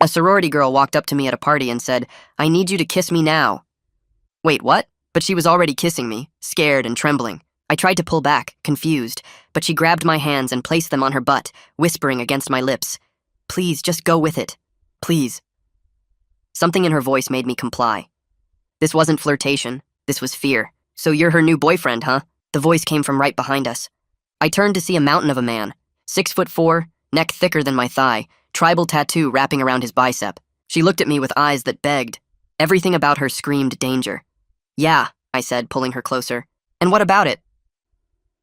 A sorority girl walked up to me at a party and said, "I need you to kiss me now." Wait, what? But she was already kissing me, scared and trembling. I tried to pull back, confused, but she grabbed my hands and placed them on her butt, whispering against my lips, "Please, just go with it. Please." Something in her voice made me comply. This wasn't flirtation. This was fear. "So you're her new boyfriend, huh?" The voice came from right behind us. I turned to see a mountain of a man, 6'4", neck thicker than my thigh, tribal tattoo wrapping around his bicep. She looked at me with eyes that begged. Everything about her screamed danger. "Yeah," I said, pulling her closer. "And what about it?"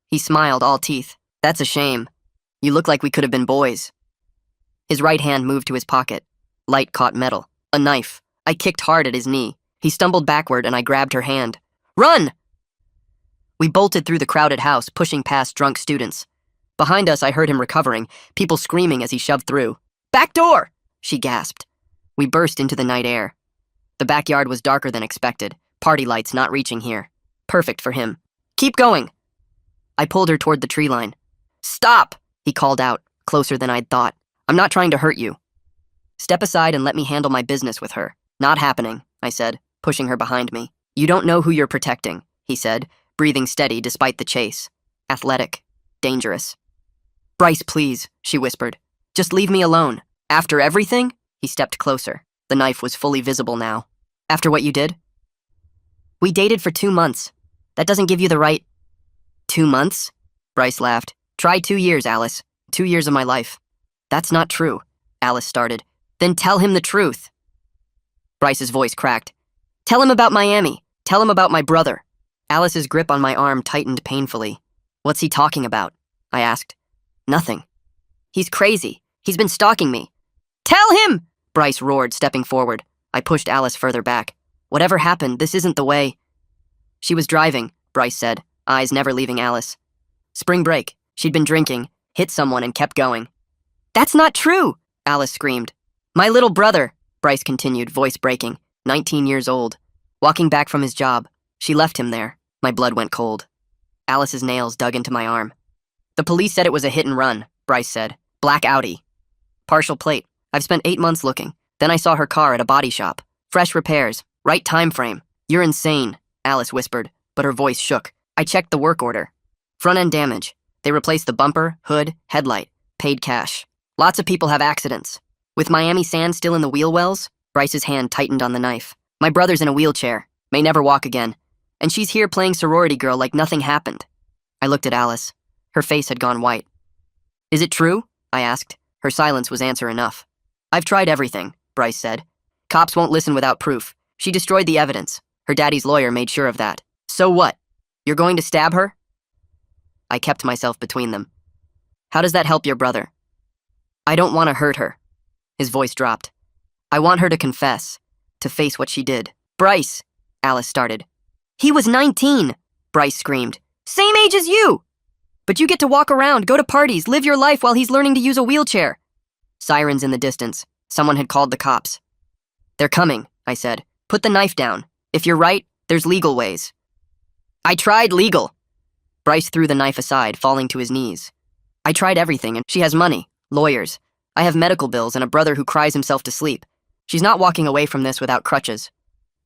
He smiled, all teeth. "That's a shame. You look like we could have been boys." His right hand moved to his pocket. Light caught metal. A knife. I kicked hard at his knee. He stumbled backward and I grabbed her hand. "Run!" We bolted through the crowded house, pushing past drunk students. Behind us, I heard him recovering, people screaming as he shoved through. "Back door!" she gasped. We burst into the night air. The backyard was darker than expected, party lights not reaching here. Perfect for him. "Keep going!" I pulled her toward the tree line. "Stop!" he called out, closer than I'd thought. "I'm not trying to hurt you. Step aside and let me handle my business with her." "Not happening," I said, pushing her behind me. "You don't know who you're protecting," he said, breathing steady despite the chase. Athletic. Dangerous. "Bryce, please," she whispered. "Just leave me alone." "After everything?" He stepped closer. The knife was fully visible now. "After what you did?" "We dated for 2 months. That doesn't give you the right—" "2 months?" Bryce laughed. "Try 2 years, Alice. 2 years of my life." "That's not true," Alice started. "Then tell him the truth." Bryce's voice cracked. "Tell him about Miami. Tell him about my brother." Alice's grip on my arm tightened painfully. "What's he talking about?" I asked. "Nothing. He's crazy. He's been stalking me." "Tell him!" Bryce roared, stepping forward. I pushed Alice further back. "Whatever happened, this isn't the way." "She was driving," Bryce said, eyes never leaving Alice. "Spring break. She'd been drinking, hit someone, and kept going." "That's not true!" Alice screamed. "My little brother," Bryce continued, voice breaking, 19 years old. Walking back from his job. She left him there. My blood went cold. Alice's nails dug into my arm. "The police said it was a hit and run," Bryce said. "Black Audi. Partial plate. I've spent 8 months looking. Then I saw her car at a body shop. Fresh repairs. Right time frame." "You're insane," Alice whispered, but her voice shook. I checked the work order. Front-end damage. They replaced the bumper, hood, headlight. Paid cash. "Lots of people have accidents. With Miami sand still in the wheel wells?" Bryce's hand tightened on the knife. "My brother's in a wheelchair. May never walk again. And she's here playing sorority girl like nothing happened." I looked at Alice. Her face had gone white. "Is it true?" I asked. Her silence was answer enough. "I've tried everything," Bryce said. "Cops won't listen without proof. She destroyed the evidence. Her daddy's lawyer made sure of that." "So what? You're going to stab her?" I kept myself between them. "How does that help your brother?" "I don't want to hurt her." His voice dropped. "I want her to confess, to face what she did." "Bryce," Alice started. "He was 19, Bryce screamed. "Same age as you! But you get to walk around, go to parties, live your life while he's learning to use a wheelchair." Sirens in the distance. Someone had called the cops. "They're coming," I said. "Put the knife down. If you're right, there's legal ways." "I tried legal." Bryce threw the knife aside, falling to his knees. "I tried everything, and she has money, lawyers. I have medical bills and a brother who cries himself to sleep. She's not walking away from this without crutches."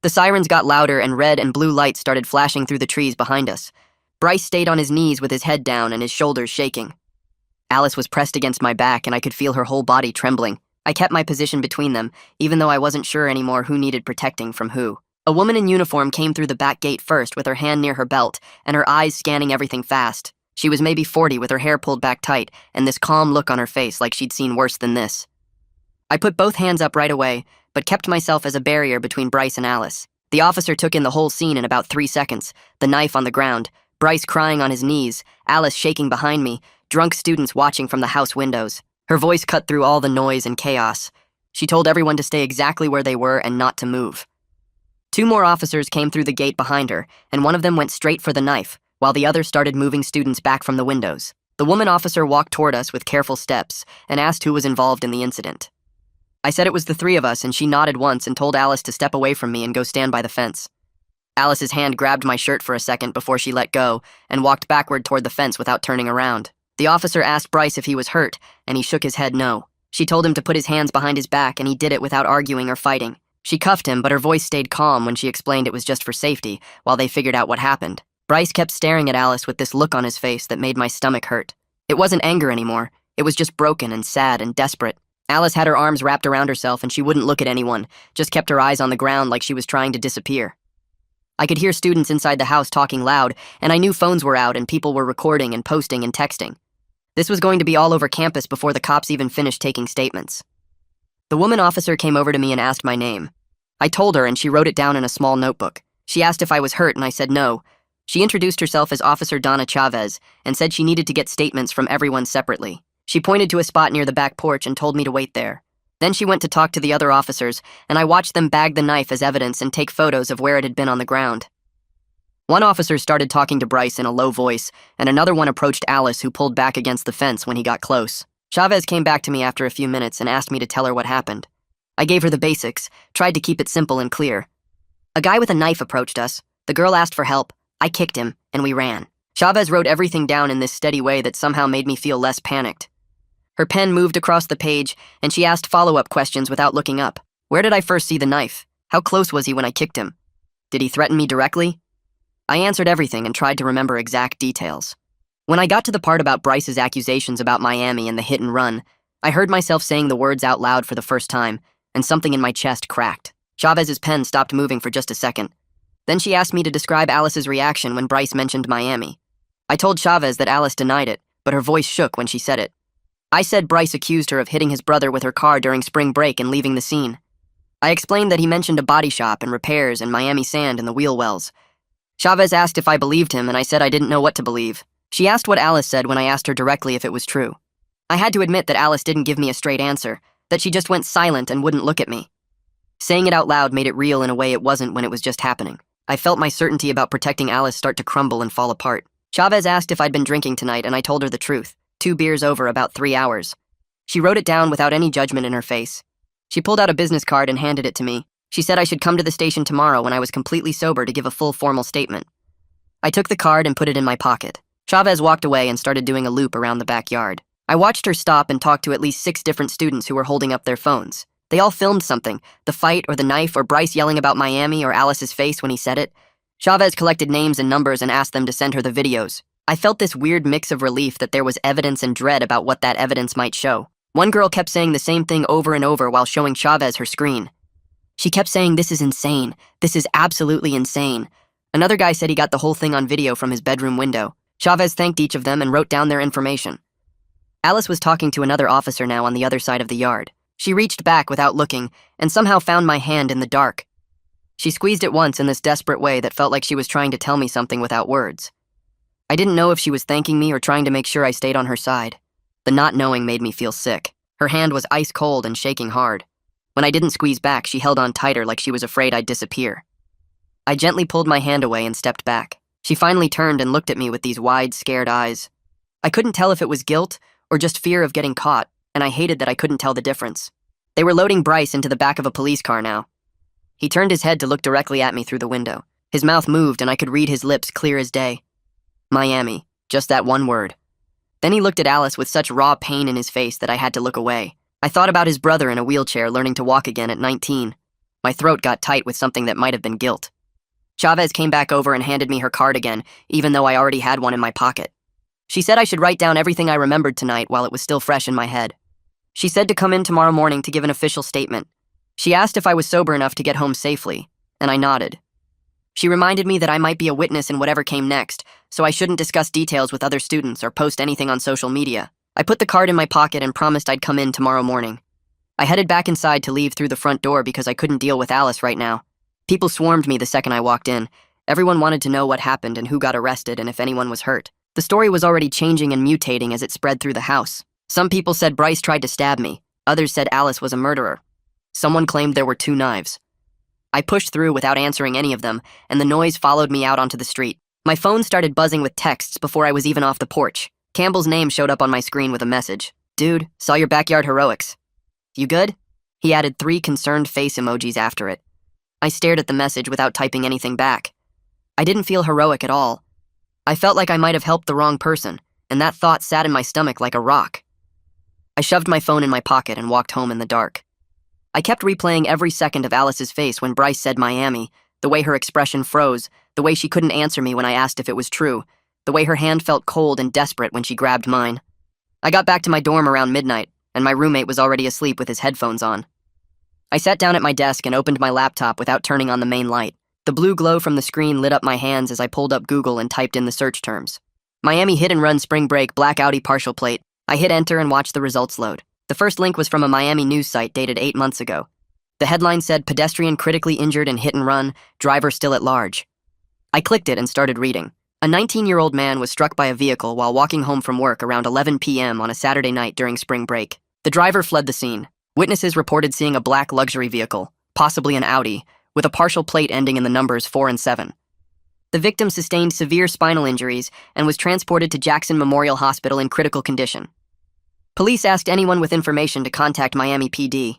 The sirens got louder and red and blue lights started flashing through the trees behind us. Bryce stayed on his knees with his head down and his shoulders shaking. Alice was pressed against my back and I could feel her whole body trembling. I kept my position between them, even though I wasn't sure anymore who needed protecting from who. A woman in uniform came through the back gate first with her hand near her belt and her eyes scanning everything fast. She was maybe 40 with her hair pulled back tight and this calm look on her face like she'd seen worse than this. I put both hands up right away, but kept myself as a barrier between Bryce and Alice. The officer took in the whole scene in about 3 seconds, the knife on the ground, Bryce crying on his knees, Alice shaking behind me, drunk students watching from the house windows. Her voice cut through all the noise and chaos. She told everyone to stay exactly where they were and not to move. 2 more officers came through the gate behind her, and one of them went straight for the knife, while the other started moving students back from the windows. The woman officer walked toward us with careful steps and asked who was involved in the incident. I said it was the 3 of us, and she nodded once and told Alice to step away from me and go stand by the fence. Alice's hand grabbed my shirt for a second before she let go and walked backward toward the fence without turning around. The officer asked Bryce if he was hurt, and he shook his head no. She told him to put his hands behind his back, and he did it without arguing or fighting. She cuffed him, but her voice stayed calm when she explained it was just for safety, while they figured out what happened. Bryce kept staring at Alice with this look on his face that made my stomach hurt. It wasn't anger anymore. It was just broken and sad and desperate. Alice had her arms wrapped around herself, and she wouldn't look at anyone, just kept her eyes on the ground like she was trying to disappear. I could hear students inside the house talking loud, and I knew phones were out and people were recording and posting and texting. This was going to be all over campus before the cops even finished taking statements. The woman officer came over to me and asked my name. I told her, and she wrote it down in a small notebook. She asked if I was hurt, and I said no. She introduced herself as Officer Donna Chavez and said she needed to get statements from everyone separately. She pointed to a spot near the back porch and told me to wait there. Then she went to talk to the other officers, and I watched them bag the knife as evidence and take photos of where it had been on the ground. One officer started talking to Bryce in a low voice, and another one approached Alice, who pulled back against the fence when he got close. Chavez came back to me after a few minutes and asked me to tell her what happened. I gave her the basics, tried to keep it simple and clear. A guy with a knife approached us. The girl asked for help. I kicked him, and we ran. Chavez wrote everything down in this steady way that somehow made me feel less panicked. Her pen moved across the page, and she asked follow-up questions without looking up. Where did I first see the knife? How close was he when I kicked him? Did he threaten me directly? I answered everything and tried to remember exact details. When I got to the part about Bryce's accusations about Miami and the hit and run, I heard myself saying the words out loud for the first time, and something in my chest cracked. Chavez's pen stopped moving for just a second. Then she asked me to describe Alice's reaction when Bryce mentioned Miami. I told Chavez that Alice denied it, but her voice shook when she said it. I said Bryce accused her of hitting his brother with her car during spring break and leaving the scene. I explained that he mentioned a body shop and repairs and Miami sand in the wheel wells. Chavez asked if I believed him, and I said I didn't know what to believe. She asked what Alice said when I asked her directly if it was true. I had to admit that Alice didn't give me a straight answer, that she just went silent and wouldn't look at me. Saying it out loud made it real in a way it wasn't when it was just happening. I felt my certainty about protecting Alice start to crumble and fall apart. Chavez asked if I'd been drinking tonight, and I told her the truth. 2 beers over about 3 hours. She wrote it down without any judgment in her face. She pulled out a business card and handed it to me. She said I should come to the station tomorrow when I was completely sober to give a full formal statement. I took the card and put it in my pocket. Chavez walked away and started doing a loop around the backyard. I watched her stop and talk to at least 6 different students who were holding up their phones. They all filmed something, the fight or the knife or Bryce yelling about Miami or Alice's face when he said it. Chavez collected names and numbers and asked them to send her the videos. I felt this weird mix of relief that there was evidence and dread about what that evidence might show. One girl kept saying the same thing over and over while showing Chavez her screen. She kept saying, "This is insane. This is absolutely insane." Another guy said he got the whole thing on video from his bedroom window. Chavez thanked each of them and wrote down their information. Alice was talking to another officer now on the other side of the yard. She reached back without looking and somehow found my hand in the dark. She squeezed it once in this desperate way that felt like she was trying to tell me something without words. I didn't know if she was thanking me or trying to make sure I stayed on her side. The not knowing made me feel sick. Her hand was ice cold and shaking hard. When I didn't squeeze back, she held on tighter like she was afraid I'd disappear. I gently pulled my hand away and stepped back. She finally turned and looked at me with these wide, scared eyes. I couldn't tell if it was guilt or just fear of getting caught, and I hated that I couldn't tell the difference. They were loading Bryce into the back of a police car now. He turned his head to look directly at me through the window. His mouth moved and I could read his lips clear as day. Miami, just that one word. Then he looked at Alice with such raw pain in his face that I had to look away. I thought about his brother in a wheelchair learning to walk again at 19. My throat got tight with something that might have been guilt. Chavez came back over and handed me her card again, even though I already had one in my pocket. She said I should write down everything I remembered tonight while it was still fresh in my head. She said to come in tomorrow morning to give an official statement. She asked if I was sober enough to get home safely, and I nodded. She reminded me that I might be a witness in whatever came next, so I shouldn't discuss details with other students or post anything on social media. I put the card in my pocket and promised I'd come in tomorrow morning. I headed back inside to leave through the front door because I couldn't deal with Alice right now. People swarmed me the second I walked in. Everyone wanted to know what happened and who got arrested and if anyone was hurt. The story was already changing and mutating as it spread through the house. Some people said Bryce tried to stab me. Others said Alice was a murderer. Someone claimed there were 2 knives. I pushed through without answering any of them, and the noise followed me out onto the street. My phone started buzzing with texts before I was even off the porch. Campbell's name showed up on my screen with a message. "Dude, saw your backyard heroics. You good?" He added 3 concerned face emojis after it. I stared at the message without typing anything back. I didn't feel heroic at all. I felt like I might have helped the wrong person, and that thought sat in my stomach like a rock. I shoved my phone in my pocket and walked home in the dark. I kept replaying every second of Alice's face when Bryce said Miami, the way her expression froze, the way she couldn't answer me when I asked if it was true, the way her hand felt cold and desperate when she grabbed mine. I got back to my dorm around midnight, and my roommate was already asleep with his headphones on. I sat down at my desk and opened my laptop without turning on the main light. The blue glow from the screen lit up my hands as I pulled up Google and typed in the search terms. Miami hit and run spring break black Audi partial plate. I hit enter and watched the results load. The first link was from a Miami news site dated 8 months ago. The headline said, pedestrian critically injured in hit and run, driver still at large. I clicked it and started reading. A 19-year-old man was struck by a vehicle while walking home from work around 11 p.m. on a Saturday night during spring break. The driver fled the scene. Witnesses reported seeing a black luxury vehicle, possibly an Audi, with a partial plate ending in the numbers 4 and 7. The victim sustained severe spinal injuries and was transported to Jackson Memorial Hospital in critical condition. Police asked anyone with information to contact Miami PD.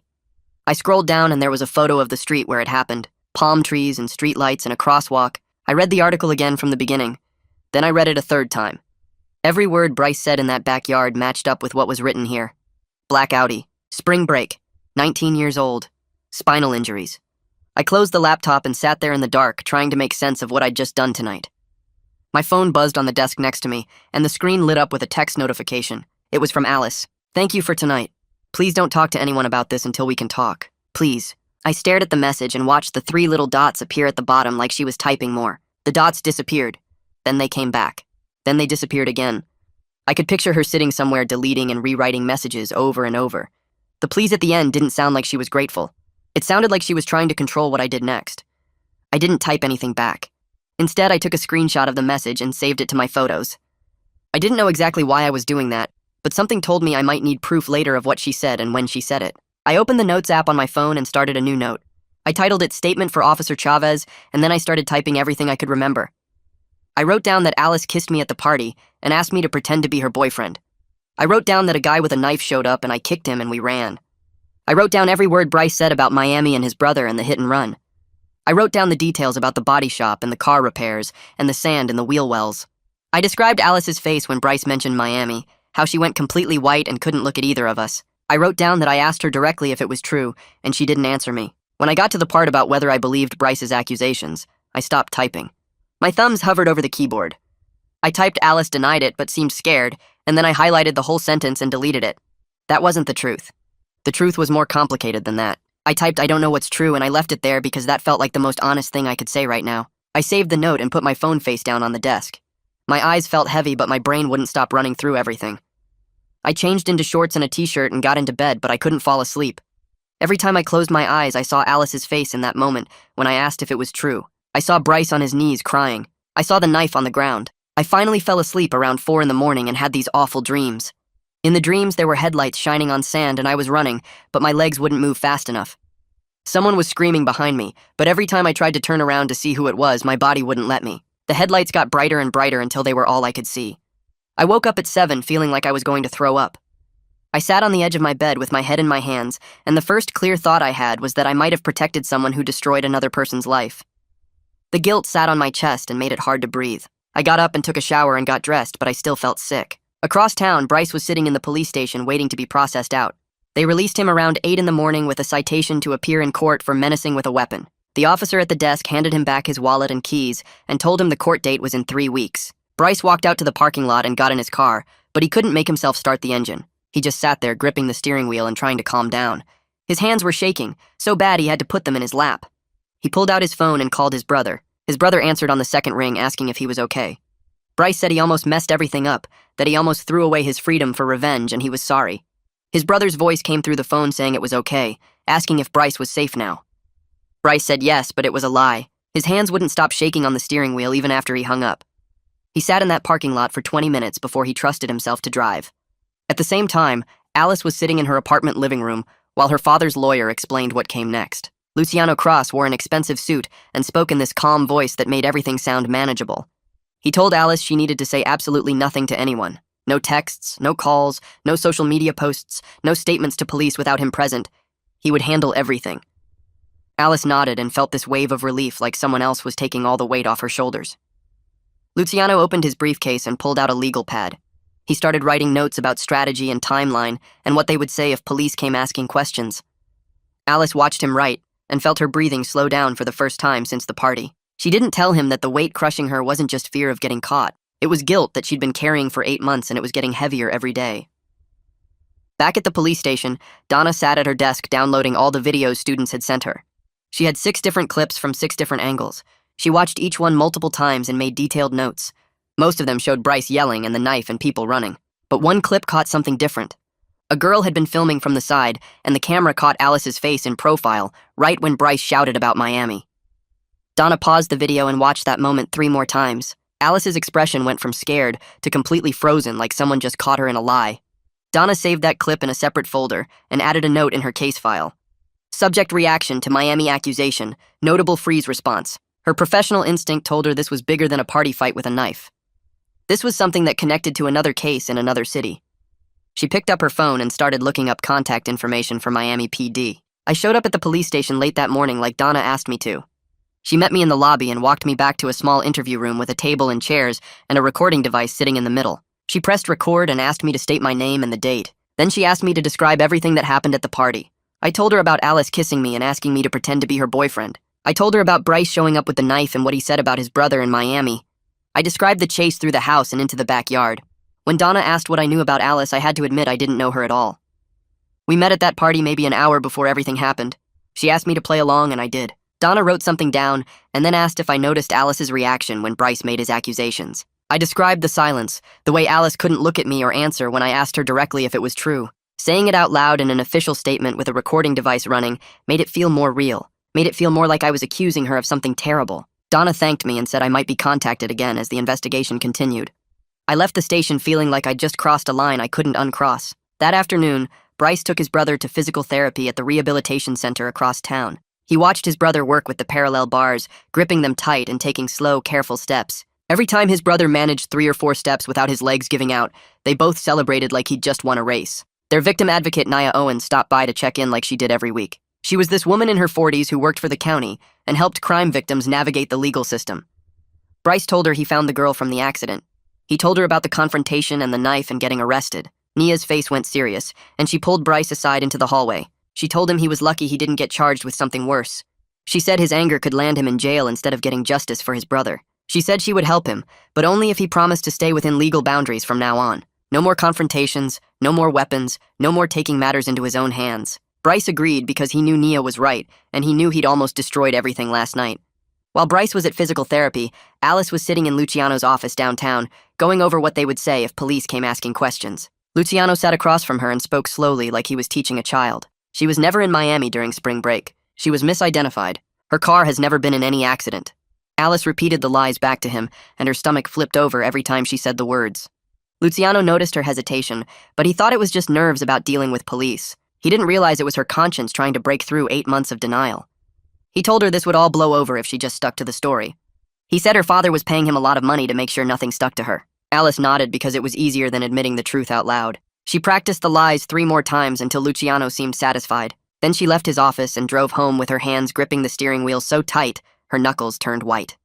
I scrolled down and there was a photo of the street where it happened, palm trees and street lights and a crosswalk. I read the article again from the beginning. Then I read it a third time. Every word Bryce said in that backyard matched up with what was written here. Black Audi, spring break, 19 years old, spinal injuries. I closed the laptop and sat there in the dark, trying to make sense of what I'd just done tonight. My phone buzzed on the desk next to me, and the screen lit up with a text notification. It was from Alice. Thank you for tonight. Please don't talk to anyone about this until we can talk. Please. I stared at the message and watched the 3 little dots appear at the bottom like she was typing more. The dots disappeared. Then they came back. Then they disappeared again. I could picture her sitting somewhere deleting and rewriting messages over and over. The please at the end didn't sound like she was grateful. It sounded like she was trying to control what I did next. I didn't type anything back. Instead, I took a screenshot of the message and saved it to my photos. I didn't know exactly why I was doing that, but something told me I might need proof later of what she said and when she said it. I opened the Notes app on my phone and started a new note. I titled it Statement for Officer Chavez, and then I started typing everything I could remember. I wrote down that Alice kissed me at the party and asked me to pretend to be her boyfriend. I wrote down that a guy with a knife showed up and I kicked him and we ran. I wrote down every word Bryce said about Miami and his brother and the hit and run. I wrote down the details about the body shop and the car repairs and the sand in the wheel wells. I described Alice's face when Bryce mentioned Miami, how she went completely white and couldn't look at either of us. I wrote down that I asked her directly if it was true, and she didn't answer me. When I got to the part about whether I believed Bryce's accusations, I stopped typing. My thumbs hovered over the keyboard. I typed Alice denied it but seemed scared, and then I highlighted the whole sentence and deleted it. That wasn't the truth. The truth was more complicated than that. I typed I don't know what's true and I left it there because that felt like the most honest thing I could say right now. I saved the note and put my phone face down on the desk. My eyes felt heavy but my brain wouldn't stop running through everything. I changed into shorts and a t-shirt and got into bed but I couldn't fall asleep. Every time I closed my eyes I saw Alice's face in that moment when I asked if it was true. I saw Bryce on his knees crying. I saw the knife on the ground. I finally fell asleep around 4 in the morning and had these awful dreams. In the dreams, there were headlights shining on sand and I was running, but my legs wouldn't move fast enough. Someone was screaming behind me, but every time I tried to turn around to see who it was, my body wouldn't let me. The headlights got brighter and brighter until they were all I could see. I woke up at 7 feeling like I was going to throw up. I sat on the edge of my bed with my head in my hands, and the first clear thought I had was that I might have protected someone who destroyed another person's life. The guilt sat on my chest and made it hard to breathe. I got up and took a shower and got dressed, but I still felt sick. Across town, Bryce was sitting in the police station waiting to be processed out. They released him around 8 in the morning with a citation to appear in court for menacing with a weapon. The officer at the desk handed him back his wallet and keys and told him the court date was in 3 weeks. Bryce walked out to the parking lot and got in his car, but he couldn't make himself start the engine. He just sat there gripping the steering wheel and trying to calm down. His hands were shaking, so bad he had to put them in his lap. He pulled out his phone and called his brother. His brother answered on the second ring asking if he was okay. Bryce said he almost messed everything up, that he almost threw away his freedom for revenge and he was sorry. His brother's voice came through the phone saying it was okay, asking if Bryce was safe now. Bryce said yes, but it was a lie. His hands wouldn't stop shaking on the steering wheel even after he hung up. He sat in that parking lot for 20 minutes before he trusted himself to drive. At the same time, Alice was sitting in her apartment living room while her father's lawyer explained what came next. Luciano Cross wore an expensive suit and spoke in this calm voice that made everything sound manageable. He told Alice she needed to say absolutely nothing to anyone. No texts, no calls, no social media posts, no statements to police without him present. He would handle everything. Alice nodded and felt this wave of relief like someone else was taking all the weight off her shoulders. Luciano opened his briefcase and pulled out a legal pad. He started writing notes about strategy and timeline and what they would say if police came asking questions. Alice watched him write and felt her breathing slow down for the first time since the party. She didn't tell him that the weight crushing her wasn't just fear of getting caught. It was guilt that she'd been carrying for 8 months, and it was getting heavier every day. Back at the police station, Donna sat at her desk downloading all the videos students had sent her. She had 6 different clips from 6 different angles. She watched each one multiple times and made detailed notes. Most of them showed Bryce yelling and the knife and people running. But one clip caught something different. A girl had been filming from the side, and the camera caught Alice's face in profile, right when Bryce shouted about Miami. Donna paused the video and watched that moment 3 more times. Alice's expression went from scared to completely frozen, like someone just caught her in a lie. Donna saved that clip in a separate folder and added a note in her case file. Subject reaction to Miami accusation, notable freeze response. Her professional instinct told her this was bigger than a party fight with a knife. This was something that connected to another case in another city. She picked up her phone and started looking up contact information for Miami PD. I showed up at the police station late that morning like Donna asked me to. She met me in the lobby and walked me back to a small interview room with a table and chairs and a recording device sitting in the middle. She pressed record and asked me to state my name and the date. Then she asked me to describe everything that happened at the party. I told her about Alice kissing me and asking me to pretend to be her boyfriend. I told her about Bryce showing up with the knife and what he said about his brother in Miami. I described the chase through the house and into the backyard. When Donna asked what I knew about Alice, I had to admit I didn't know her at all. We met at that party maybe an hour before everything happened. She asked me to play along, and I did. Donna wrote something down and then asked if I noticed Alice's reaction when Bryce made his accusations. I described the silence, the way Alice couldn't look at me or answer when I asked her directly if it was true. Saying it out loud in an official statement with a recording device running made it feel more real, made it feel more like I was accusing her of something terrible. Donna thanked me and said I might be contacted again as the investigation continued. I left the station feeling like I'd just crossed a line I couldn't uncross. That afternoon, Bryce took his brother to physical therapy at the rehabilitation center across town. He watched his brother work with the parallel bars, gripping them tight and taking slow, careful steps. Every time his brother managed 3 or 4 steps without his legs giving out, they both celebrated like he'd just won a race. Their victim advocate, Nia Owen, stopped by to check in like she did every week. She was this woman in her 40s who worked for the county and helped crime victims navigate the legal system. Bryce told her he found the girl from the accident. He told her about the confrontation and the knife and getting arrested. Nia's face went serious, and she pulled Bryce aside into the hallway. She told him he was lucky he didn't get charged with something worse. She said his anger could land him in jail instead of getting justice for his brother. She said she would help him, but only if he promised to stay within legal boundaries from now on. No more confrontations, no more weapons, no more taking matters into his own hands. Bryce agreed because he knew Nia was right, and he knew he'd almost destroyed everything last night. While Bryce was at physical therapy, Alice was sitting in Luciano's office downtown, going over what they would say if police came asking questions. Luciano sat across from her and spoke slowly like he was teaching a child. She was never in Miami during spring break. She was misidentified. Her car has never been in any accident. Alice repeated the lies back to him, and her stomach flipped over every time she said the words. Luciano noticed her hesitation, but he thought it was just nerves about dealing with police. He didn't realize it was her conscience trying to break through 8 months of denial. He told her this would all blow over if she just stuck to the story. He said her father was paying him a lot of money to make sure nothing stuck to her. Alice nodded because it was easier than admitting the truth out loud. She practiced the lies 3 more times until Luciano seemed satisfied. Then she left his office and drove home with her hands gripping the steering wheel so tight, her knuckles turned white.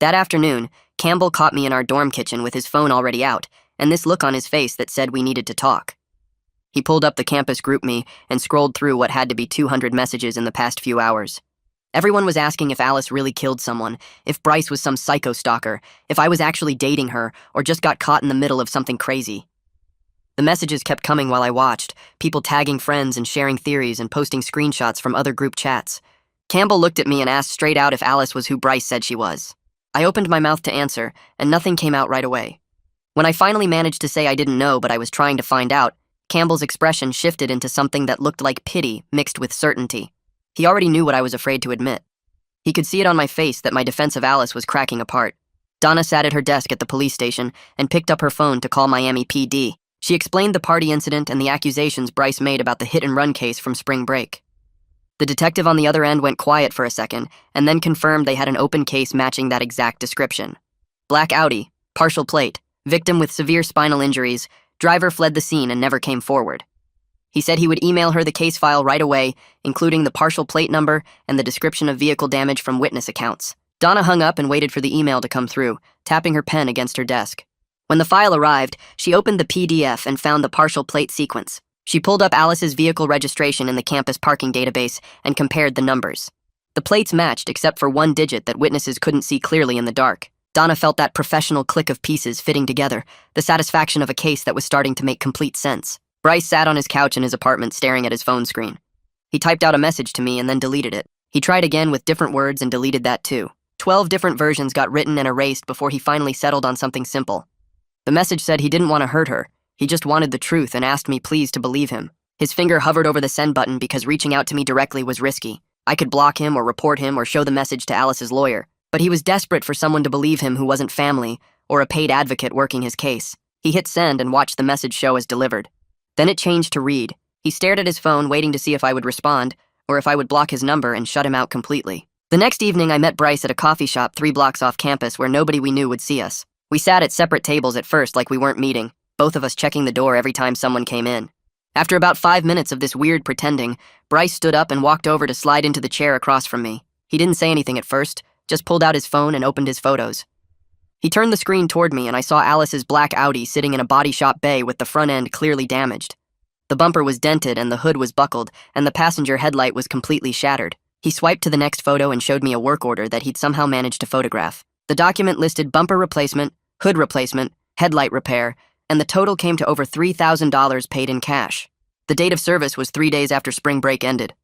That afternoon, Campbell caught me in our dorm kitchen with his phone already out, and this look on his face that said we needed to talk. He pulled up the campus GroupMe and scrolled through what had to be 200 messages in the past few hours. Everyone was asking if Alice really killed someone, if Bryce was some psycho stalker, if I was actually dating her, or just got caught in the middle of something crazy. The messages kept coming while I watched, people tagging friends and sharing theories and posting screenshots from other group chats. Campbell looked at me and asked straight out if Alice was who Bryce said she was. I opened my mouth to answer, and nothing came out right away. When I finally managed to say I didn't know but I was trying to find out, Campbell's expression shifted into something that looked like pity mixed with certainty. He already knew what I was afraid to admit. He could see it on my face that my defense of Alice was cracking apart. Donna sat at her desk at the police station and picked up her phone to call Miami PD. She explained the party incident and the accusations Bryce made about the hit-and-run case from spring break. The detective on the other end went quiet for a second and then confirmed they had an open case matching that exact description. Black Audi, partial plate, victim with severe spinal injuries, driver fled the scene and never came forward. He said he would email her the case file right away, including the partial plate number and the description of vehicle damage from witness accounts. Donna hung up and waited for the email to come through, tapping her pen against her desk. When the file arrived, she opened the PDF and found the partial plate sequence. She pulled up Alice's vehicle registration in the campus parking database and compared the numbers. The plates matched except for one digit that witnesses couldn't see clearly in the dark. Donna felt that professional click of pieces fitting together, the satisfaction of a case that was starting to make complete sense. Bryce sat on his couch in his apartment staring at his phone screen. He typed out a message to me and then deleted it. He tried again with different words and deleted that too. 12 different versions got written and erased before he finally settled on something simple. The message said he didn't want to hurt her. He just wanted the truth and asked me please to believe him. His finger hovered over the send button because reaching out to me directly was risky. I could block him or report him or show the message to Alice's lawyer. But he was desperate for someone to believe him who wasn't family or a paid advocate working his case. He hit send and watched the message show as delivered. Then it changed to read. He stared at his phone waiting to see if I would respond or if I would block his number and shut him out completely. The next evening I met Bryce at a coffee shop 3 blocks off campus where nobody we knew would see us. We sat at separate tables at first like we weren't meeting, both of us checking the door every time someone came in. After about 5 minutes of this weird pretending, Bryce stood up and walked over to slide into the chair across from me. He didn't say anything at first, just pulled out his phone and opened his photos. He turned the screen toward me and I saw Alice's black Audi sitting in a body shop bay with the front end clearly damaged. The bumper was dented and the hood was buckled and the passenger headlight was completely shattered. He swiped to the next photo and showed me a work order that he'd somehow managed to photograph. The document listed bumper replacement, hood replacement, headlight repair, and the total came to over $3,000 paid in cash. The date of service was 3 days after spring break ended.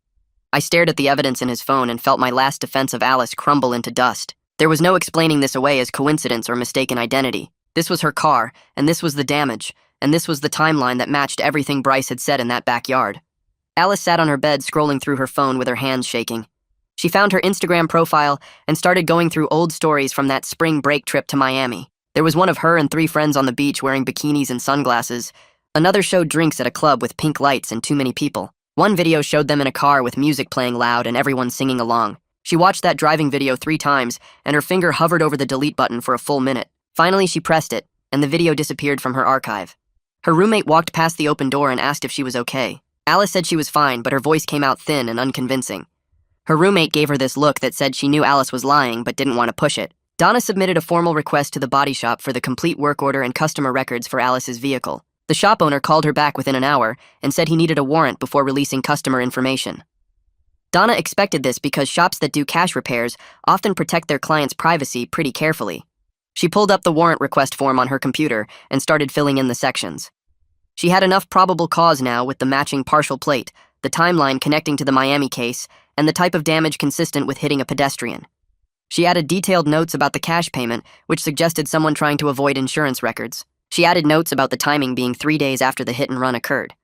I stared at the evidence in his phone and felt my last defense of Alice crumble into dust. There was no explaining this away as coincidence or mistaken identity. This was her car, and this was the damage, and this was the timeline that matched everything Bryce had said in that backyard. Alice sat on her bed scrolling through her phone with her hands shaking. She found her Instagram profile and started going through old stories from that spring break trip to Miami. There was one of her and 3 friends on the beach wearing bikinis and sunglasses. Another showed drinks at a club with pink lights and too many people. One video showed them in a car with music playing loud and everyone singing along. She watched that driving video 3 times, and her finger hovered over the delete button for a full minute. Finally, she pressed it, and the video disappeared from her archive. Her roommate walked past the open door and asked if she was okay. Alice said she was fine, but her voice came out thin and unconvincing. Her roommate gave her this look that said she knew Alice was lying but didn't want to push it. Donna submitted a formal request to the body shop for the complete work order and customer records for Alice's vehicle. The shop owner called her back within an hour and said he needed a warrant before releasing customer information. Donna expected this because shops that do cash repairs often protect their clients' privacy pretty carefully. She pulled up the warrant request form on her computer and started filling in the sections. She had enough probable cause now with the matching partial plate, the timeline connecting to the Miami case, and the type of damage consistent with hitting a pedestrian. She added detailed notes about the cash payment, which suggested someone trying to avoid insurance records. She added notes about the timing being 3 days after the hit and run occurred.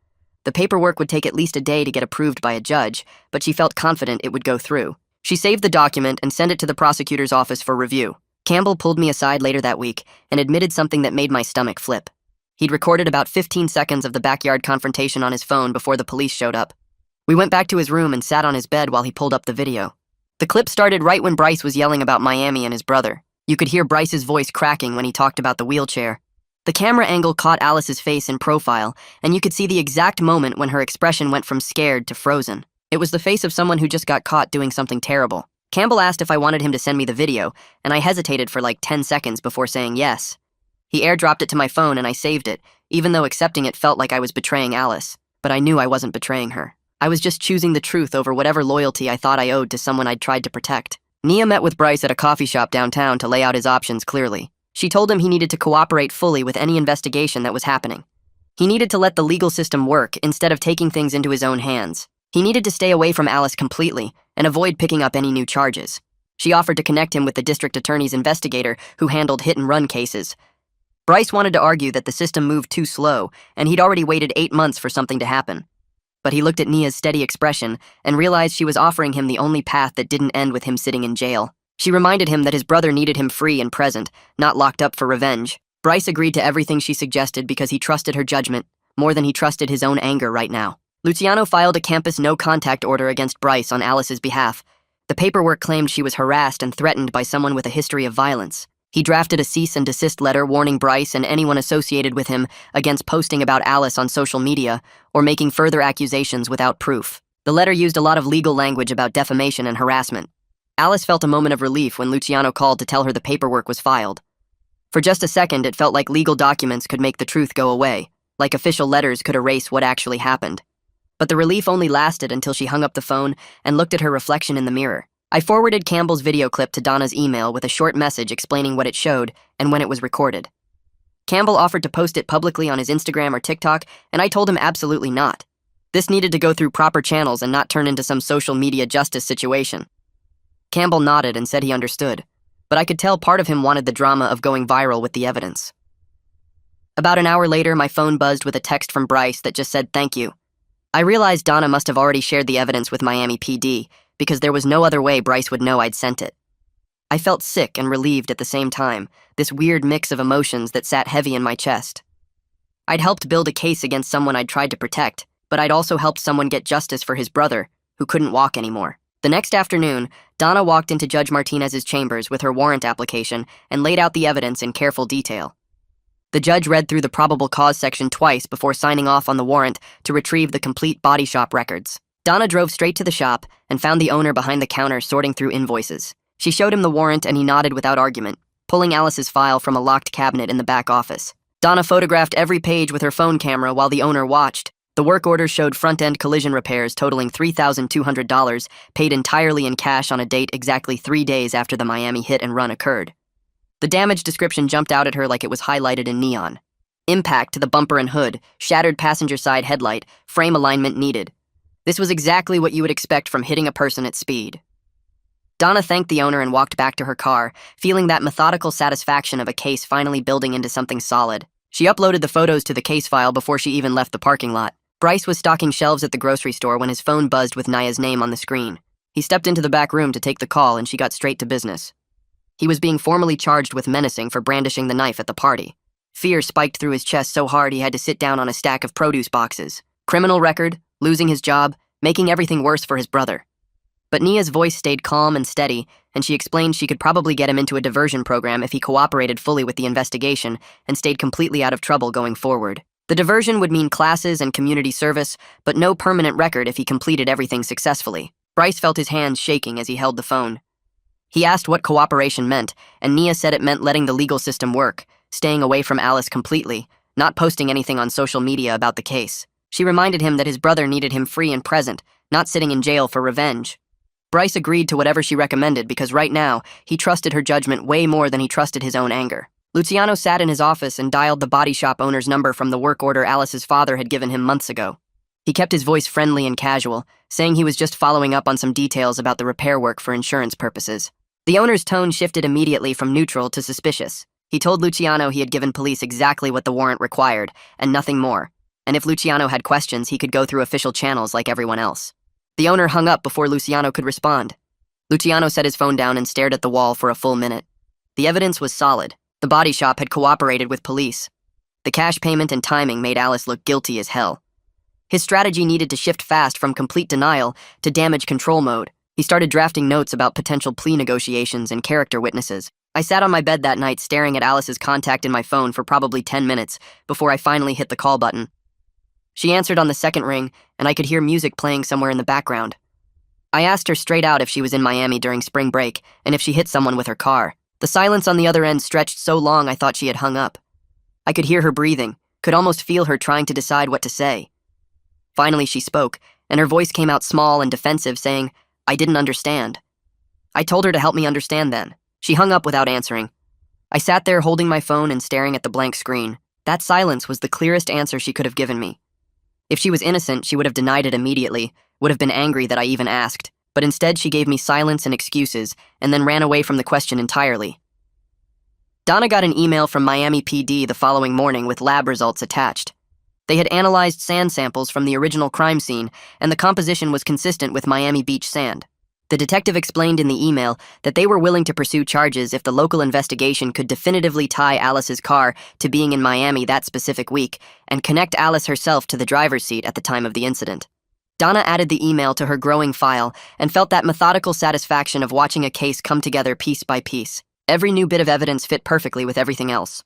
The paperwork would take at least a day to get approved by a judge, but she felt confident it would go through. She saved the document and sent it to the prosecutor's office for review. Campbell pulled me aside later that week and admitted something that made my stomach flip. He'd recorded about 15 seconds of the backyard confrontation on his phone before the police showed up. We went back to his room and sat on his bed while he pulled up the video. The clip started right when Bryce was yelling about Miami and his brother. You could hear Bryce's voice cracking when he talked about the wheelchair. The camera angle caught Alice's face in profile, and you could see the exact moment when her expression went from scared to frozen. It was the face of someone who just got caught doing something terrible. Campbell asked if I wanted him to send me the video, and I hesitated for like 10 seconds before saying yes. He airdropped it to my phone and I saved it, even though accepting it felt like I was betraying Alice. But I knew I wasn't betraying her. I was just choosing the truth over whatever loyalty I thought I owed to someone I'd tried to protect. Nia met with Bryce at a coffee shop downtown to lay out his options clearly. She told him he needed to cooperate fully with any investigation that was happening. He needed to let the legal system work instead of taking things into his own hands. He needed to stay away from Alice completely and avoid picking up any new charges. She offered to connect him with the district attorney's investigator who handled hit-and-run cases. Bryce wanted to argue that the system moved too slow and he'd already waited 8 months for something to happen. But he looked at Nia's steady expression and realized she was offering him the only path that didn't end with him sitting in jail. She reminded him that his brother needed him free and present, not locked up for revenge. Bryce agreed to everything she suggested because he trusted her judgment more than he trusted his own anger right now. Luciano filed a campus no-contact order against Bryce on Alice's behalf. The paperwork claimed she was harassed and threatened by someone with a history of violence. He drafted a cease and desist letter warning Bryce and anyone associated with him against posting about Alice on social media or making further accusations without proof. The letter used a lot of legal language about defamation and harassment. Alice felt a moment of relief when Luciano called to tell her the paperwork was filed. For just a second, it felt like legal documents could make the truth go away, like official letters could erase what actually happened. But the relief only lasted until she hung up the phone and looked at her reflection in the mirror. I forwarded Campbell's video clip to Donna's email with a short message explaining what it showed and when it was recorded. Campbell offered to post it publicly on his Instagram or TikTok, and I told him absolutely not. This needed to go through proper channels and not turn into some social media justice situation. Campbell nodded and said he understood, but I could tell part of him wanted the drama of going viral with the evidence. About an hour later, my phone buzzed with a text from Bryce that just said thank you. I realized Donna must have already shared the evidence with Miami PD, because there was no other way Bryce would know I'd sent it. I felt sick and relieved at the same time, this weird mix of emotions that sat heavy in my chest. I'd helped build a case against someone I'd tried to protect, but I'd also helped someone get justice for his brother, who couldn't walk anymore. The next afternoon, Donna walked into Judge Martinez's chambers with her warrant application and laid out the evidence in careful detail. The judge read through the probable cause section twice before signing off on the warrant to retrieve the complete body shop records. Donna drove straight to the shop and found the owner behind the counter sorting through invoices. She showed him the warrant and he nodded without argument, pulling Alice's file from a locked cabinet in the back office. Donna photographed every page with her phone camera while the owner watched. The work order showed front-end collision repairs totaling $3,200, paid entirely in cash on a date exactly 3 days after the Miami hit and run occurred. The damage description jumped out at her like it was highlighted in neon. Impact to the bumper and hood, shattered passenger side headlight, frame alignment needed. This was exactly what you would expect from hitting a person at speed. Donna thanked the owner and walked back to her car, feeling that methodical satisfaction of a case finally building into something solid. She uploaded the photos to the case file before she even left the parking lot. Bryce was stocking shelves at the grocery store when his phone buzzed with Naya's name on the screen. He stepped into the back room to take the call and she got straight to business. He was being formally charged with menacing for brandishing the knife at the party. Fear spiked through his chest so hard he had to sit down on a stack of produce boxes. Criminal record, losing his job, making everything worse for his brother. But Nia's voice stayed calm and steady, and she explained she could probably get him into a diversion program if he cooperated fully with the investigation and stayed completely out of trouble going forward. The diversion would mean classes and community service, but no permanent record if he completed everything successfully. Bryce felt his hands shaking as he held the phone. He asked what cooperation meant, and Nia said it meant letting the legal system work, staying away from Alice completely, not posting anything on social media about the case. She reminded him that his brother needed him free and present, not sitting in jail for revenge. Bryce agreed to whatever she recommended because right now, he trusted her judgment way more than he trusted his own anger. Luciano sat in his office and dialed the body shop owner's number from the work order Alice's father had given him months ago. He kept his voice friendly and casual, saying he was just following up on some details about the repair work for insurance purposes. The owner's tone shifted immediately from neutral to suspicious. He told Luciano he had given police exactly what the warrant required, and nothing more. And if Luciano had questions, he could go through official channels like everyone else. The owner hung up before Luciano could respond. Luciano set his phone down and stared at the wall for a full minute. The evidence was solid. The body shop had cooperated with police. The cash payment and timing made Alice look guilty as hell. His strategy needed to shift fast from complete denial to damage control mode. He started drafting notes about potential plea negotiations and character witnesses. I sat on my bed that night staring at Alice's contact in my phone for probably 10 minutes before I finally hit the call button. She answered on the second ring, and I could hear music playing somewhere in the background. I asked her straight out if she was in Miami during spring break and if she hit someone with her car. The silence on the other end stretched so long I thought she had hung up. I could hear her breathing, could almost feel her trying to decide what to say. Finally she spoke, and her voice came out small and defensive, saying, "I didn't understand." I told her to help me understand then. She hung up without answering. I sat there holding my phone and staring at the blank screen. That silence was the clearest answer she could have given me. If she was innocent, she would have denied it immediately, would have been angry that I even asked, but instead she gave me silence and excuses, and then ran away from the question entirely. Donna got an email from Miami PD the following morning with lab results attached. They had analyzed sand samples from the original crime scene, and the composition was consistent with Miami Beach sand. The detective explained in the email that they were willing to pursue charges if the local investigation could definitively tie Alice's car to being in Miami that specific week and connect Alice herself to the driver's seat at the time of the incident. Donna added the email to her growing file and felt that methodical satisfaction of watching a case come together piece by piece. Every new bit of evidence fit perfectly with everything else.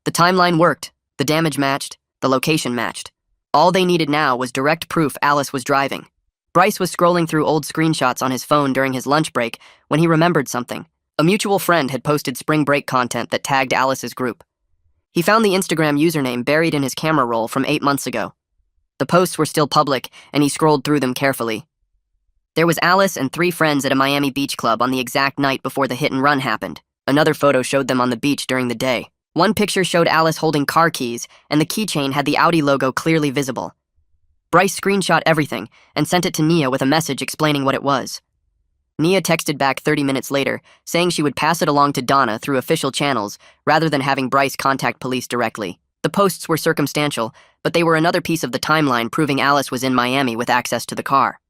The timeline worked, the damage matched, the location matched. All they needed now was direct proof Alice was driving. Bryce was scrolling through old screenshots on his phone during his lunch break when he remembered something. A mutual friend had posted spring break content that tagged Alice's group. He found the Instagram username buried in his camera roll from 8 months ago. The posts were still public, and he scrolled through them carefully. There was Alice and 3 friends at a Miami beach club on the exact night before the hit and run happened. Another photo showed them on the beach during the day. One picture showed Alice holding car keys, and the keychain had the Audi logo clearly visible. Bryce screenshot everything and sent it to Nia with a message explaining what it was. Nia texted back 30 minutes later, saying she would pass it along to Donna through official channels rather than having Bryce contact police directly. The posts were circumstantial, but they were another piece of the timeline proving Alice was in Miami with access to the car.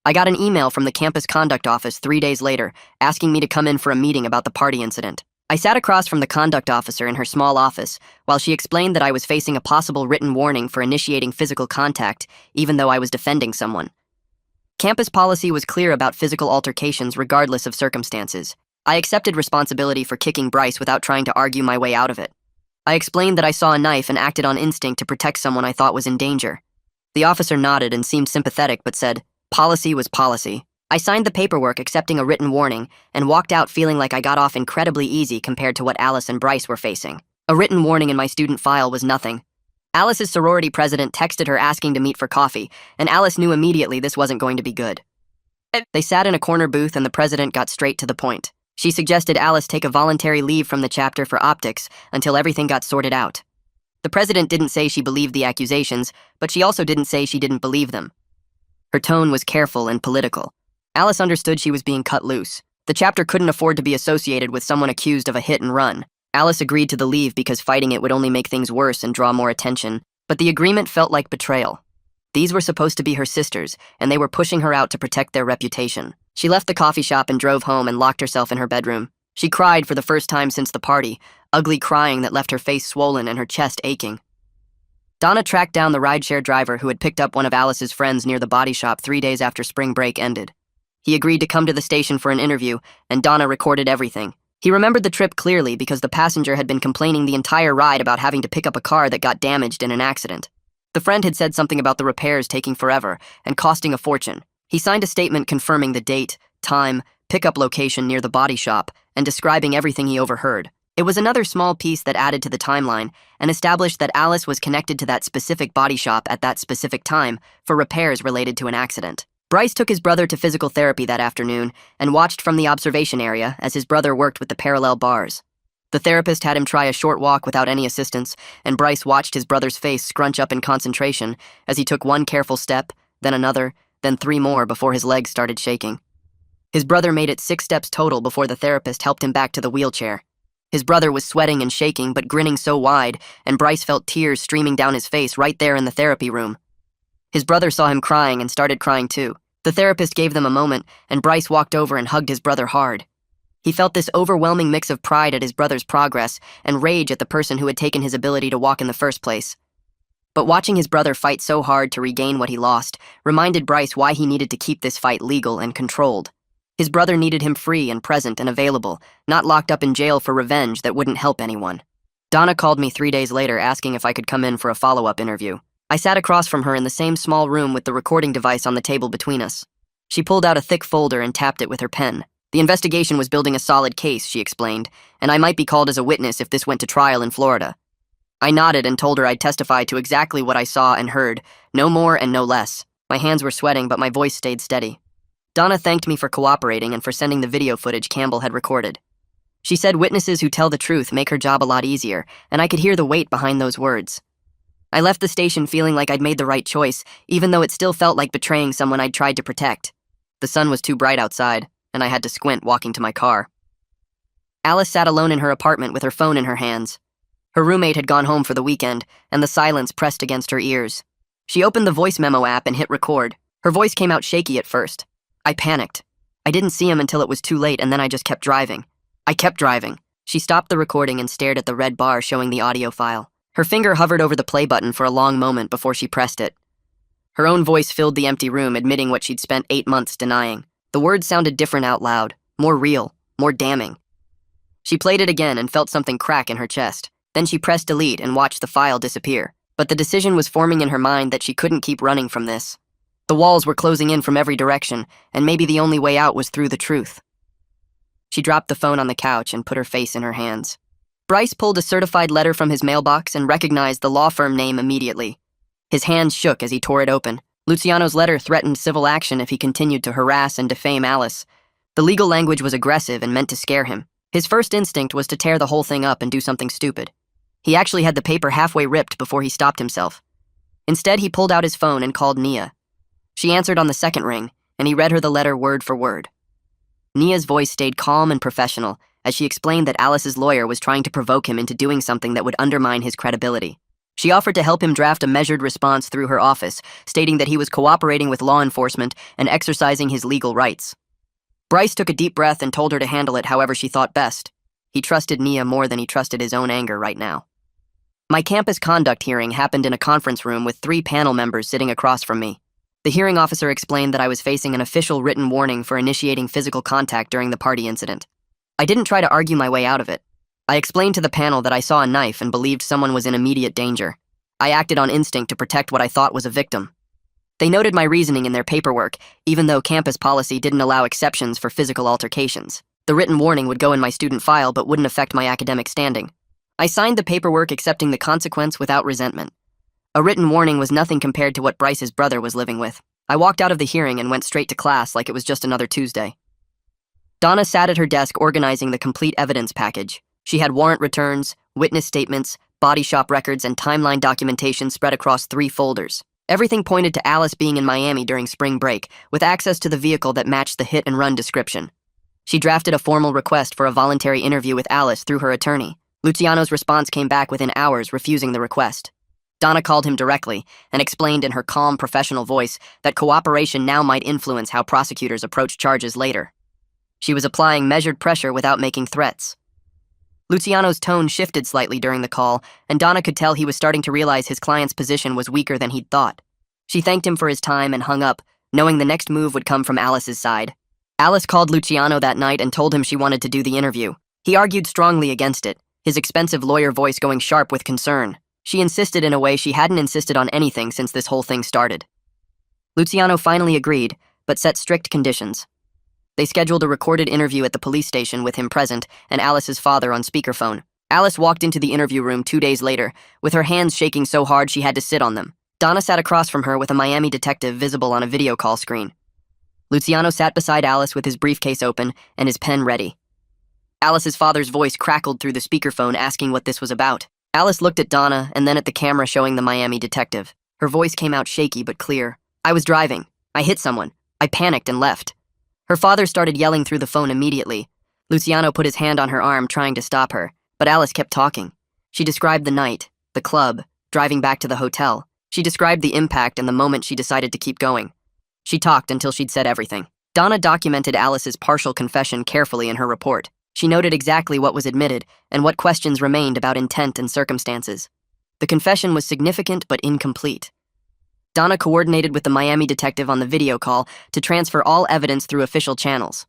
I got an email from the campus conduct office 3 days later, asking me to come in for a meeting about the party incident. I sat across from the conduct officer in her small office while she explained that I was facing a possible written warning for initiating physical contact, even though I was defending someone. Campus policy was clear about physical altercations regardless of circumstances. I accepted responsibility for kicking Bryce without trying to argue my way out of it. I explained that I saw a knife and acted on instinct to protect someone I thought was in danger. The officer nodded and seemed sympathetic but said, "Policy was policy." I signed the paperwork accepting a written warning and walked out feeling like I got off incredibly easy compared to what Alice and Bryce were facing. A written warning in my student file was nothing. Alice's sorority president texted her asking to meet for coffee, and Alice knew immediately this wasn't going to be good. They sat in a corner booth and the president got straight to the point. She suggested Alice take a voluntary leave from the chapter for optics until everything got sorted out. The president didn't say she believed the accusations, but she also didn't say she didn't believe them. Her tone was careful and political. Alice understood she was being cut loose. The chapter couldn't afford to be associated with someone accused of a hit and run. Alice agreed to the leave because fighting it would only make things worse and draw more attention, but the agreement felt like betrayal. These were supposed to be her sisters, and they were pushing her out to protect their reputation. She left the coffee shop and drove home and locked herself in her bedroom. She cried for the first time since the party, ugly crying that left her face swollen and her chest aching. Donna tracked down the rideshare driver who had picked up one of Alice's friends near the body shop 3 days after spring break ended. He agreed to come to the station for an interview, and Donna recorded everything. He remembered the trip clearly because the passenger had been complaining the entire ride about having to pick up a car that got damaged in an accident. The friend had said something about the repairs taking forever and costing a fortune. He signed a statement confirming the date, time, pickup location near the body shop, and describing everything he overheard. It was another small piece that added to the timeline and established that Alice was connected to that specific body shop at that specific time for repairs related to an accident. Bryce took his brother to physical therapy that afternoon and watched from the observation area as his brother worked with the parallel bars. The therapist had him try a short walk without any assistance, and Bryce watched his brother's face scrunch up in concentration as he took one careful step, then another, then 3 more before his legs started shaking. His brother made it 6 steps total before the therapist helped him back to the wheelchair. His brother was sweating and shaking but grinning so wide, and Bryce felt tears streaming down his face right there in the therapy room. His brother saw him crying and started crying too. The therapist gave them a moment, and Bryce walked over and hugged his brother hard. He felt this overwhelming mix of pride at his brother's progress and rage at the person who had taken his ability to walk in the first place. But watching his brother fight so hard to regain what he lost reminded Bryce why he needed to keep this fight legal and controlled. His brother needed him free and present and available, not locked up in jail for revenge that wouldn't help anyone. Donna called me 3 days later asking if I could come in for a follow-up interview. I sat across from her in the same small room with the recording device on the table between us. She pulled out a thick folder and tapped it with her pen. The investigation was building a solid case, she explained, and I might be called as a witness if this went to trial in Florida. I nodded and told her I'd testify to exactly what I saw and heard, no more and no less. My hands were sweating, but my voice stayed steady. Donna thanked me for cooperating and for sending the video footage Campbell had recorded. She said witnesses who tell the truth make her job a lot easier, and I could hear the weight behind those words. I left the station feeling like I'd made the right choice, even though it still felt like betraying someone I'd tried to protect. The sun was too bright outside, and I had to squint walking to my car. Alice sat alone in her apartment with her phone in her hands. Her roommate had gone home for the weekend, and the silence pressed against her ears. She opened the voice memo app and hit record. Her voice came out shaky at first. I panicked. I didn't see him until it was too late, and then I just kept driving. I kept driving. She stopped the recording and stared at the red bar showing the audio file. Her finger hovered over the play button for a long moment before she pressed it. Her own voice filled the empty room, admitting what she'd spent 8 months denying. The words sounded different out loud, more real, more damning. She played it again and felt something crack in her chest. Then she pressed delete and watched the file disappear. But the decision was forming in her mind that she couldn't keep running from this. The walls were closing in from every direction, and maybe the only way out was through the truth. She dropped the phone on the couch and put her face in her hands. Bryce pulled a certified letter from his mailbox and recognized the law firm name immediately. His hands shook as he tore it open. Luciano's letter threatened civil action if he continued to harass and defame Alice. The legal language was aggressive and meant to scare him. His first instinct was to tear the whole thing up and do something stupid. He actually had the paper halfway ripped before he stopped himself. Instead, he pulled out his phone and called Nia. She answered on the second ring, and he read her the letter word for word. Nia's voice stayed calm and professional as she explained that Alice's lawyer was trying to provoke him into doing something that would undermine his credibility. She offered to help him draft a measured response through her office, stating that he was cooperating with law enforcement and exercising his legal rights. Bryce took a deep breath and told her to handle it however she thought best. He trusted Nia more than he trusted his own anger right now. My campus conduct hearing happened in a conference room with 3 panel members sitting across from me. The hearing officer explained that I was facing an official written warning for initiating physical contact during the party incident. I didn't try to argue my way out of it. I explained to the panel that I saw a knife and believed someone was in immediate danger. I acted on instinct to protect what I thought was a victim. They noted my reasoning in their paperwork, even though campus policy didn't allow exceptions for physical altercations. The written warning would go in my student file but wouldn't affect my academic standing. I signed the paperwork accepting the consequence without resentment. A written warning was nothing compared to what Bryce's brother was living with. I walked out of the hearing and went straight to class like it was just another Tuesday. Donna sat at her desk organizing the complete evidence package. She had warrant returns, witness statements, body shop records, and timeline documentation spread across 3 folders. Everything pointed to Alice being in Miami during spring break, with access to the vehicle that matched the hit-and-run description. She drafted a formal request for a voluntary interview with Alice through her attorney. Luciano's response came back within hours, refusing the request. Donna called him directly and explained in her calm, professional voice that cooperation now might influence how prosecutors approach charges later. She was applying measured pressure without making threats. Luciano's tone shifted slightly during the call, and Donna could tell he was starting to realize his client's position was weaker than he'd thought. She thanked him for his time and hung up, knowing the next move would come from Alice's side. Alice called Luciano that night and told him she wanted to do the interview. He argued strongly against it, his expensive lawyer voice going sharp with concern. She insisted in a way she hadn't insisted on anything since this whole thing started. Luciano finally agreed, but set strict conditions. They scheduled a recorded interview at the police station with him present and Alice's father on speakerphone. Alice walked into the interview room 2 days later, with her hands shaking so hard she had to sit on them. Donna sat across from her with a Miami detective visible on a video call screen. Luciano sat beside Alice with his briefcase open and his pen ready. Alice's father's voice crackled through the speakerphone asking what this was about. Alice looked at Donna and then at the camera showing the Miami detective. Her voice came out shaky but clear. I was driving. I hit someone. I panicked and left. Her father started yelling through the phone immediately. Luciano put his hand on her arm trying to stop her, but Alice kept talking. She described the night, the club, driving back to the hotel. She described the impact and the moment she decided to keep going. She talked until she'd said everything. Donna documented Alice's partial confession carefully in her report. She noted exactly what was admitted and what questions remained about intent and circumstances. The confession was significant but incomplete. Donna coordinated with the Miami detective on the video call to transfer all evidence through official channels.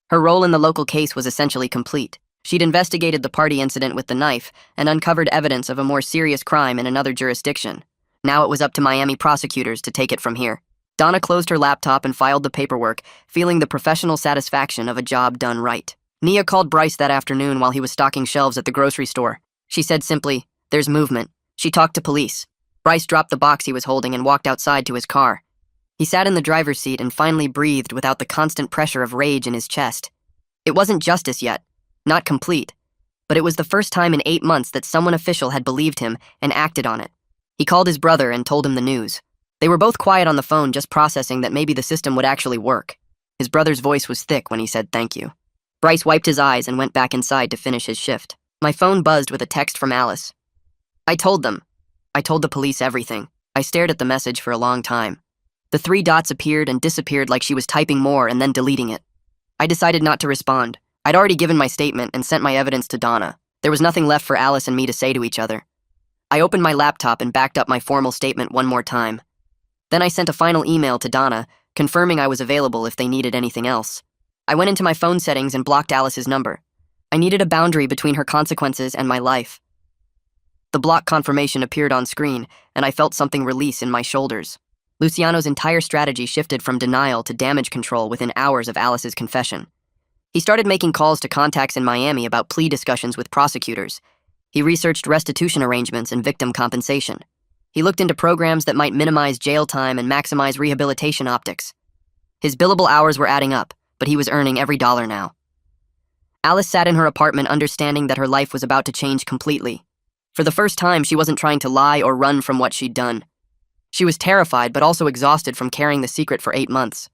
Her role in the local case was essentially complete. She'd investigated the party incident with the knife and uncovered evidence of a more serious crime in another jurisdiction. Now it was up to Miami prosecutors to take it from here. Donna closed her laptop and filed the paperwork, feeling the professional satisfaction of a job done right. Nia called Bryce that afternoon while he was stocking shelves at the grocery store. She said simply, "There's movement." She talked to police. Bryce dropped the box he was holding and walked outside to his car. He sat in the driver's seat and finally breathed without the constant pressure of rage in his chest. It wasn't justice yet, not complete, but it was the first time in 8 months that someone official had believed him and acted on it. He called his brother and told him the news. They were both quiet on the phone, just processing that maybe the system would actually work. His brother's voice was thick when he said thank you. Bryce wiped his eyes and went back inside to finish his shift. My phone buzzed with a text from Alice. I told the police everything. I stared at the message for a long time. The 3 dots appeared and disappeared like she was typing more and then deleting it. I decided not to respond. I'd already given my statement and sent my evidence to Donna. There was nothing left for Alice and me to say to each other. I opened my laptop and backed up my formal statement one more time. Then I sent a final email to Donna, confirming I was available if they needed anything else. I went into my phone settings and blocked Alice's number. I needed a boundary between her consequences and my life. The block confirmation appeared on screen, and I felt something release in my shoulders. Luciano's entire strategy shifted from denial to damage control within hours of Alice's confession. He started making calls to contacts in Miami about plea discussions with prosecutors. He researched restitution arrangements and victim compensation. He looked into programs that might minimize jail time and maximize rehabilitation optics. His billable hours were adding up, but he was earning every dollar now. Alice sat in her apartment understanding that her life was about to change completely. For the first time, she wasn't trying to lie or run from what she'd done. She was terrified but also exhausted from carrying the secret for 8 months.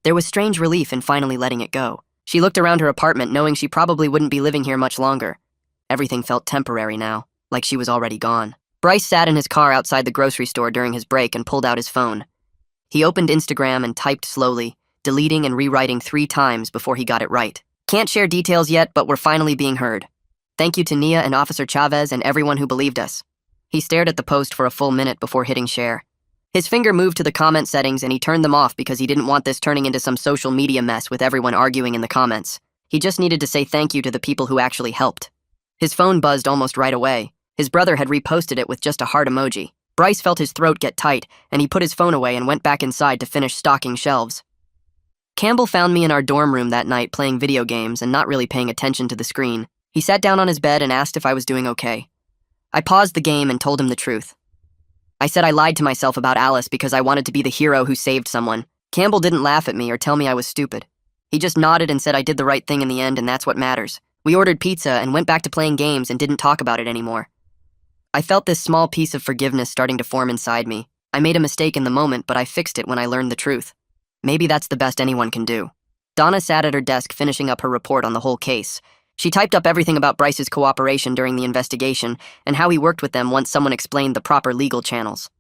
There was strange relief in finally letting it go. She looked around her apartment knowing she probably wouldn't be living here much longer. Everything felt temporary now, like she was already gone. Bryce sat in his car outside the grocery store during his break and pulled out his phone. He opened Instagram and typed slowly, deleting and rewriting 3 times before he got it right. Can't share details yet, but we're finally being heard. Thank you to Nia and Officer Chavez and everyone who believed us. He stared at the post for a full minute before hitting share. His finger moved to the comment settings and he turned them off because he didn't want this turning into some social media mess with everyone arguing in the comments. He just needed to say thank you to the people who actually helped. His phone buzzed almost right away. His brother had reposted it with just a heart emoji. Bryce felt his throat get tight, and he put his phone away and went back inside to finish stocking shelves. Campbell found me in our dorm room that night playing video games and not really paying attention to the screen. He sat down on his bed and asked if I was doing okay. I paused the game and told him the truth. I said I lied to myself about Alice because I wanted to be the hero who saved someone. Campbell didn't laugh at me or tell me I was stupid. He just nodded and said I did the right thing in the end and that's what matters. We ordered pizza and went back to playing games and didn't talk about it anymore. I felt this small piece of forgiveness starting to form inside me. I made a mistake in the moment, but I fixed it when I learned the truth. Maybe that's the best anyone can do. Donna sat at her desk finishing up her report on the whole case. She typed up everything about Bryce's cooperation during the investigation and how he worked with them once someone explained the proper legal channels.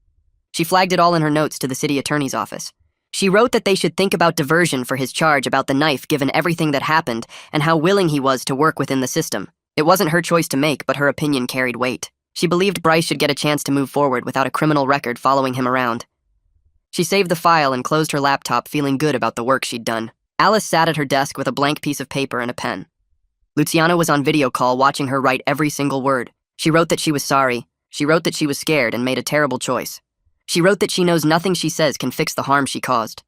She flagged it all in her notes to the city attorney's office. She wrote that they should think about diversion for his charge about the knife given everything that happened and how willing he was to work within the system. It wasn't her choice to make, but her opinion carried weight. She believed Bryce should get a chance to move forward without a criminal record following him around. She saved the file and closed her laptop, feeling good about the work she'd done. Alice sat at her desk with a blank piece of paper and a pen. Luciano was on video call watching her write every single word. She wrote that she was sorry. She wrote that she was scared and made a terrible choice. She wrote that she knows nothing she says can fix the harm she caused.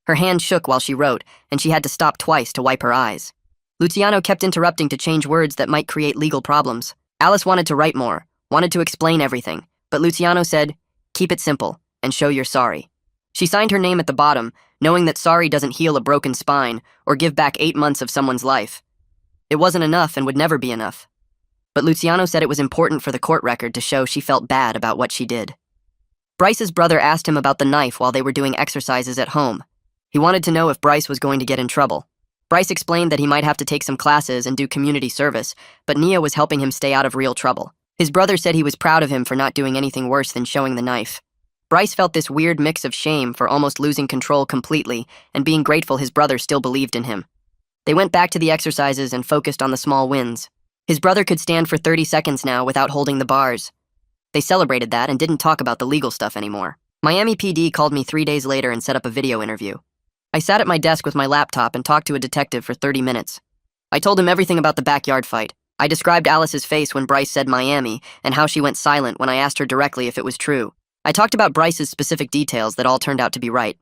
Her hand shook while she wrote, and she had to stop twice to wipe her eyes. Luciano kept interrupting to change words that might create legal problems. Alice wanted to write more, wanted to explain everything, but Luciano said, "Keep it simple, and show you're sorry." She signed her name at the bottom, knowing that sorry doesn't heal a broken spine or give back 8 months of someone's life. It wasn't enough and would never be enough. But Luciano said it was important for the court record to show she felt bad about what she did. Bryce's brother asked him about the knife while they were doing exercises at home. He wanted to know if Bryce was going to get in trouble. Bryce explained that he might have to take some classes and do community service, but Nia was helping him stay out of real trouble. His brother said he was proud of him for not doing anything worse than showing the knife. Bryce felt this weird mix of shame for almost losing control completely and being grateful his brother still believed in him. They went back to the exercises and focused on the small wins. His brother could stand for 30 seconds now without holding the bars. They celebrated that and didn't talk about the legal stuff anymore. Miami PD called me 3 days later and set up a video interview. I sat at my desk with my laptop and talked to a detective for 30 minutes. I told him everything about the backyard fight. I described Alice's face when Bryce said Miami and how she went silent when I asked her directly if it was true. I talked about Bryce's specific details that all turned out to be right.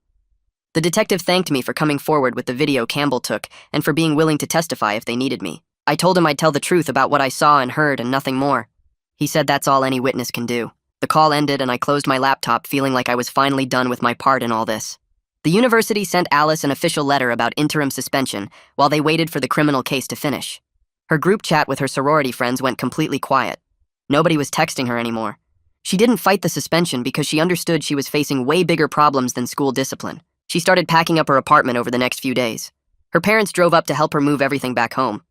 The detective thanked me for coming forward with the video Campbell took and for being willing to testify if they needed me. I told him I'd tell the truth about what I saw and heard and nothing more. He said that's all any witness can do. The call ended and I closed my laptop feeling like I was finally done with my part in all this. The university sent Alice an official letter about interim suspension while they waited for the criminal case to finish. Her group chat with her sorority friends went completely quiet. Nobody was texting her anymore. She didn't fight the suspension because she understood she was facing way bigger problems than school discipline. She started packing up her apartment over the next few days. Her parents drove up to help her move everything back home.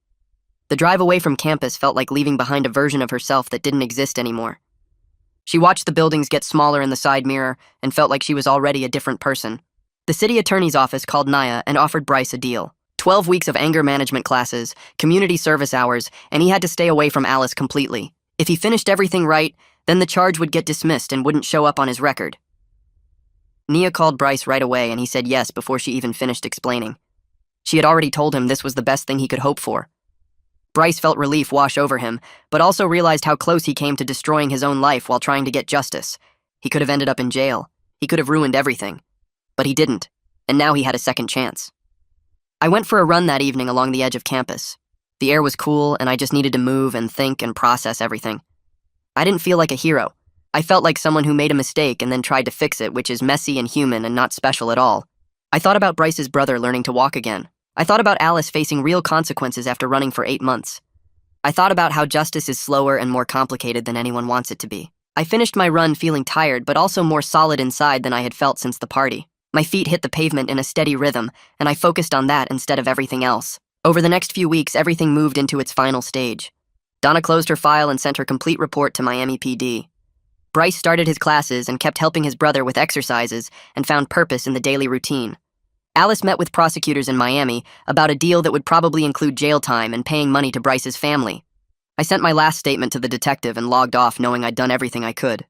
The drive away from campus felt like leaving behind a version of herself that didn't exist anymore. She watched the buildings get smaller in the side mirror and felt like she was already a different person. The city attorney's office called Naya and offered Bryce a deal. 12 weeks of anger management classes, community service hours, and he had to stay away from Alice completely. If he finished everything right, then the charge would get dismissed and wouldn't show up on his record. Nia called Bryce right away and he said yes before she even finished explaining. She had already told him this was the best thing he could hope for. Bryce felt relief wash over him, but also realized how close he came to destroying his own life while trying to get justice. He could have ended up in jail. He could have ruined everything. But he didn't, and now he had a second chance. I went for a run that evening along the edge of campus. The air was cool, and I just needed to move and think and process everything. I didn't feel like a hero. I felt like someone who made a mistake and then tried to fix it, which is messy and human and not special at all. I thought about Bryce's brother learning to walk again. I thought about Alice facing real consequences after running for 8 months. I thought about how justice is slower and more complicated than anyone wants it to be. I finished my run feeling tired, but also more solid inside than I had felt since the party. My feet hit the pavement in a steady rhythm, and I focused on that instead of everything else. Over the next few weeks, everything moved into its final stage. Donna closed her file and sent her complete report to Miami PD. Bryce started his classes and kept helping his brother with exercises and found purpose in the daily routine. Alice met with prosecutors in Miami about a deal that would probably include jail time and paying money to Bryce's family. I sent my last statement to the detective and logged off knowing I'd done everything I could.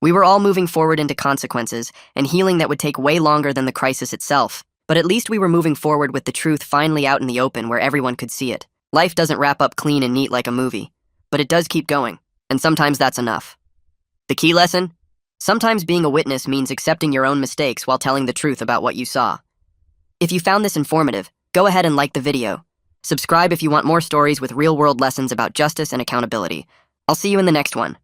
We were all moving forward into consequences and healing that would take way longer than the crisis itself, but at least we were moving forward with the truth finally out in the open where everyone could see it. Life doesn't wrap up clean and neat like a movie, but it does keep going, and sometimes that's enough. The key lesson? Sometimes being a witness means accepting your own mistakes while telling the truth about what you saw. If you found this informative, go ahead and like the video. Subscribe if you want more stories with real-world lessons about justice and accountability. I'll see you in the next one.